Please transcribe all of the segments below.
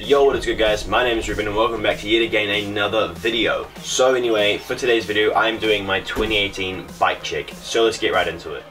Yo, what is good guys? My name is Ruben and welcome back to yet again another video. So anyway, for today's video I'm doing my 2018 bike check. So let's get right into it.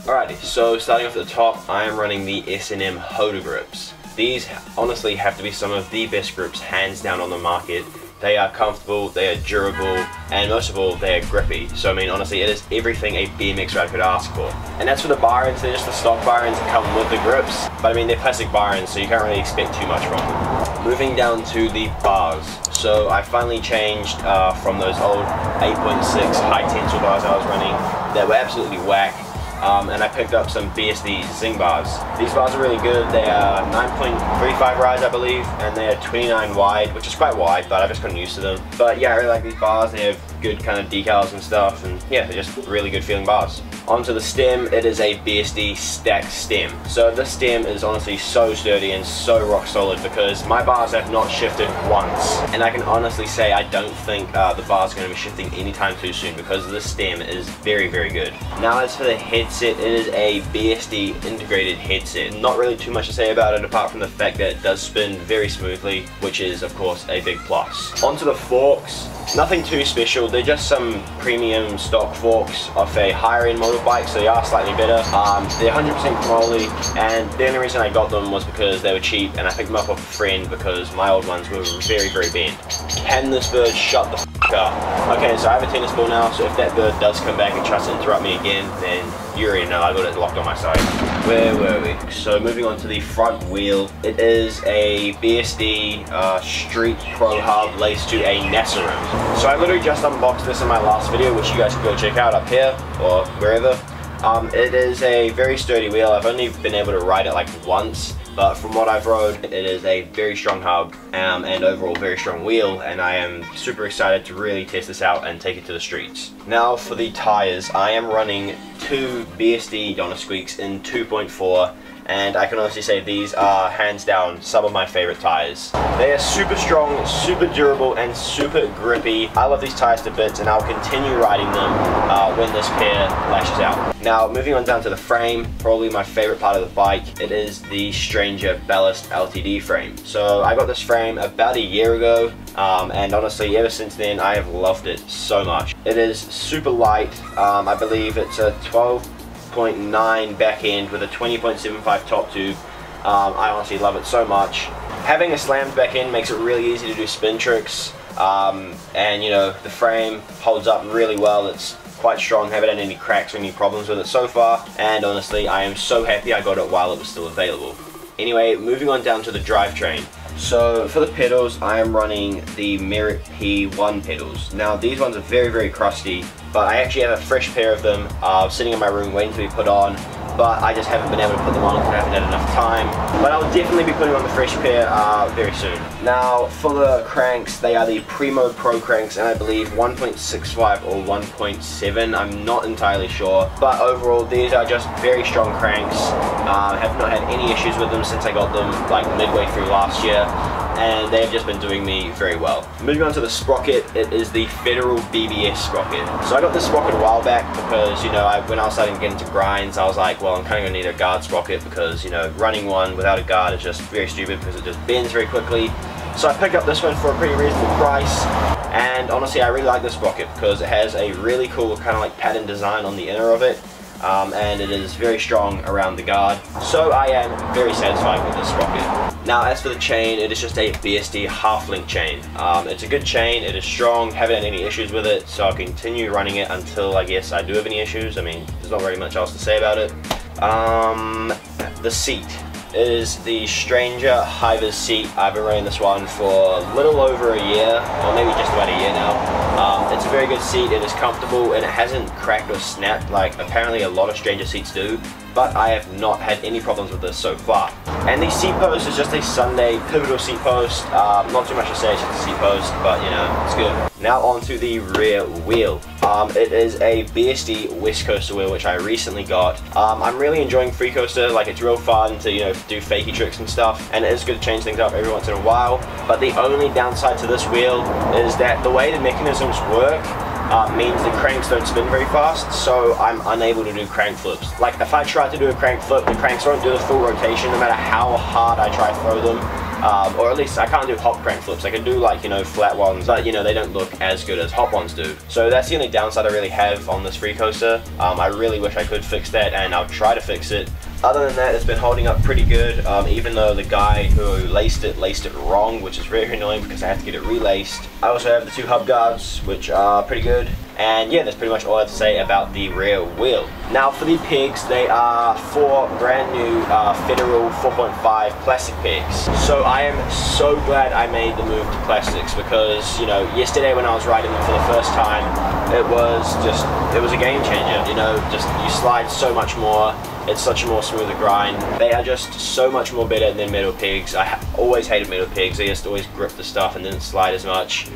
Alrighty, so starting off at the top, I am running the S&M Hoda grips. These honestly have to be some of the best grips hands down on the market. They are comfortable, they are durable, and most of all, they are grippy. So I mean, honestly, it is everything a BMX rider could ask for. And as for the bar ends, they're just the stock bar ends that come with the grips. But I mean, they're plastic bar ends, so you can't really expect too much from them. Moving down to the bars. So I finally changed from those old 8.6 high tensile bars I was running that were absolutely whack. And I picked up some BSD Zing bars. These bars are really good. They are 9.35 rise, I believe, and they are 29 wide, which is quite wide, but I've just gotten used to them. But yeah, I really like these bars. They have good kind of decals and stuff, and yeah, they're just really good feeling bars. Onto the stem, it is a BSD stacked stem. So this stem is honestly so sturdy and so rock solid because my bars have not shifted once. And I can honestly say I don't think the bars are going to be shifting anytime too soon because this stem is very, very good. Now as for the headset, it is a BSD integrated headset. Not really too much to say about it apart from the fact that it does spin very smoothly, which is of course a big plus. Onto the forks, nothing too special. They're just some premium stock forks of a higher end model bike, so they are slightly better. They're 100% chromoly, and the only reason I got them was because they were cheap and I picked them up off a friend because my old ones were very, very bent. Can this bird shut the f up? Okay, so I have a tennis ball now, so if that bird does come back and tries to interrupt me again, then you already know I got it locked on my side. Where were we? So moving on to the front wheel, it is a BSD Street Pro Hub laced to a NASA rim. So I literally just unboxed this in my last video, which you guys can go check out up here or wherever. It is a very sturdy wheel. I've only been able to ride it like once, but from what I've rode, it is a very strong hub and overall very strong wheel, and I am super excited to really test this out and take it to the streets. Now for the tires, I am running two BSD Donna Squeaks in 2.4, and I can honestly say these are hands down some of my favorite tires. They are super strong, super durable, and super grippy. I love these tires to bits, and I'll continue riding them when this pair lashes out. Now moving on down to the frame, probably my favorite part of the bike, it is the Stranger Ballast LTD frame. So I got this frame about a year ago, and honestly ever since then I have loved it so much. It is super light. I believe it's a 12.9 back end with a 20.75 top tube. I honestly love it so much. Having a slammed back end makes it really easy to do spin tricks, and you know, the frame holds up really well. It's quite strong, haven't had any cracks or any problems with it so far, and honestly I am so happy I got it while it was still available. Anyway, moving on down to the drivetrain. So for the pedals, I am running the Merit P1 pedals. Now these ones are very, very crusty, but I actually have a fresh pair of them sitting in my room waiting to be put on, but I just haven't been able to put them on because I haven't had enough time. But I'll definitely be putting on the fresh pair very soon. Now for the cranks, they are the Primo Pro cranks, and I believe 1.65 or 1.7, I'm not entirely sure. But overall, these are just very strong cranks. Have not had any issues with them since I got them like midway through last year, and they have just been doing me very well. Moving on to the sprocket, it is the Federal BBS sprocket. So I got this sprocket a while back because, you know, when I was starting to get into grinds, I was like, well, I'm kind of going to need a guard sprocket because, you know, running one without a guard is just very stupid because it just bends very quickly. So I picked up this one for a pretty reasonable price, and honestly I really like this sprocket because it has a really cool kind of like pattern design on the inner of it. And it is very strong around the guard, so I am very satisfied with this sprocket. Now as for the chain, it is just a BSD half-link chain. It's a good chain, it is strong, haven't had any issues with it, so I'll continue running it until I guess I do have any issues. I mean, there's not very much else to say about it. The seat is the Stranger Hivers seat. I've been running this one for a little over a year, or maybe just about a year now. It's a very good seat, it is comfortable, and it hasn't cracked or snapped like apparently a lot of Stranger seats do, but I have not had any problems with this so far. And the seat post is just a Sunday pivotal seat post. Not too much to say, it's just a seat post, but you know, it's good. Now onto the rear wheel. It is a BSD West Coaster wheel, which I recently got. I'm really enjoying Free Coaster, like it's real fun to, you know, do fakey tricks and stuff, and it is good to change things up every once in a while. But the only downside to this wheel is that the way the mechanisms work means the cranks don't spin very fast, so I'm unable to do crank flips. Like if I try to do a crank flip, the cranks won't do the full rotation no matter how hard I try to throw them. or at least I can't do hop crank flips. I can do like, you know, flat ones, but you know, they don't look as good as hop ones do. So that's the only downside I really have on this free coaster. I really wish I could fix that, and I'll try to fix it. Other than that, it's been holding up pretty good, even though the guy who laced it wrong, which is very annoying because I have to get it relaced. I also have the 2 hub guards, which are pretty good. And yeah, that's pretty much all I have to say about the rear wheel. Now for the pegs, they are 4 brand new Federal 4.5 plastic pegs. So I am so glad I made the move to plastics because, you know, yesterday when I was riding them for the first time, it was a game changer. You know, just you slide so much more. It's such a more smoother grind. They are just so much more better than metal pegs. I always hated metal pegs. They just always grip the stuff and didn't slide as much.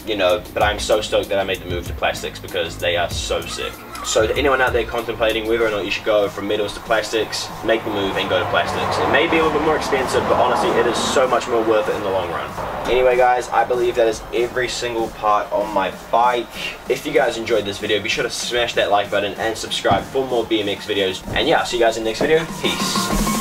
You know, but I'm so stoked that I made the move to plastics because they are so sick. So to anyone out there contemplating whether or not you should go from metals to plastics, make the move and go to plastics. It may be a little bit more expensive, but honestly it is so much more worth it in the long run. Anyway guys, I believe that is every single part on my bike. If you guys enjoyed this video, be sure to smash that like button and subscribe for more BMX videos. And yeah, I'll see you guys in the next video. Peace.